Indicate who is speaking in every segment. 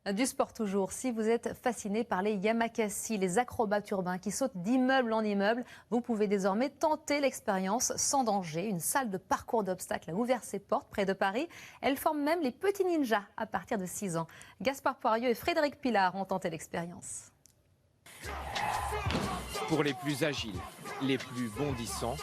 Speaker 1: Du sport toujours. Si vous êtes fasciné par les yamakasi, les acrobates urbains qui sautent d'immeuble en immeuble, vous pouvez désormais tenter l'expérience sans danger. Une salle de parcours d'obstacles a ouvert ses portes près de Paris. Elle forme même les petits ninjas à partir de 6 ans. Gaspard Poirieux et Frédéric Pilar ont tenté l'expérience.
Speaker 2: Pour les plus agiles, les plus bondissants,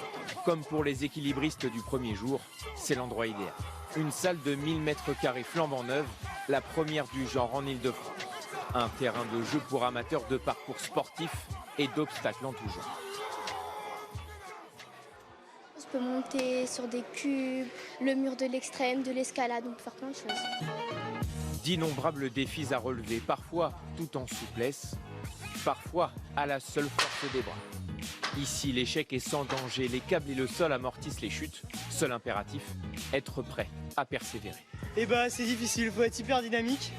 Speaker 2: comme pour les équilibristes du premier jour, c'est l'endroit idéal. Une salle de 1000 m² flambant neuve, la première du genre en Ile-de-France. Un terrain de jeu pour amateurs de parcours sportifs et d'obstacles en tout genre.
Speaker 3: On peut monter sur des cubes, le mur de l'extrême, de l'escalade, on peut faire plein de choses.
Speaker 2: D'innombrables défis à relever, parfois tout en souplesse, parfois à la seule force des bras. Ici, l'échec est sans danger, les câbles et le sol amortissent les chutes. Seul impératif, être prêt à persévérer.
Speaker 4: C'est difficile, il faut être hyper dynamique,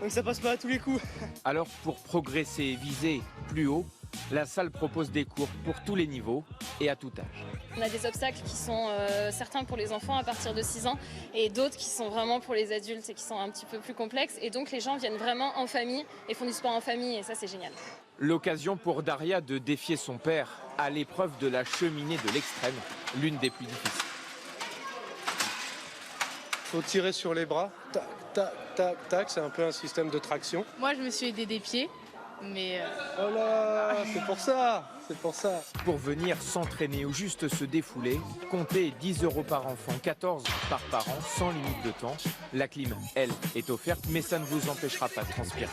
Speaker 4: donc ça passe pas à tous les coups.
Speaker 2: Alors pour progresser et viser plus haut, la salle propose des cours pour tous les niveaux et à tout âge.
Speaker 5: On a des obstacles qui sont certains pour les enfants à partir de 6 ans et d'autres qui sont vraiment pour les adultes et qui sont un petit peu plus complexes. Et donc les gens viennent vraiment en famille et font du sport en famille et ça c'est génial.
Speaker 2: L'occasion pour Daria de défier son père à l'épreuve de la cheminée de l'extrême, l'une des plus difficiles.
Speaker 6: Faut tirer sur les bras, tac, tac, tac, tac, c'est un peu un système de traction.
Speaker 7: Moi je me suis aidé des pieds, mais...
Speaker 6: Oh là, c'est pour ça, c'est pour ça.
Speaker 2: Pour venir s'entraîner ou juste se défouler, comptez 10 € par enfant, 14 par parent, sans limite de temps. La clim, elle, est offerte, mais ça ne vous empêchera pas de transpirer.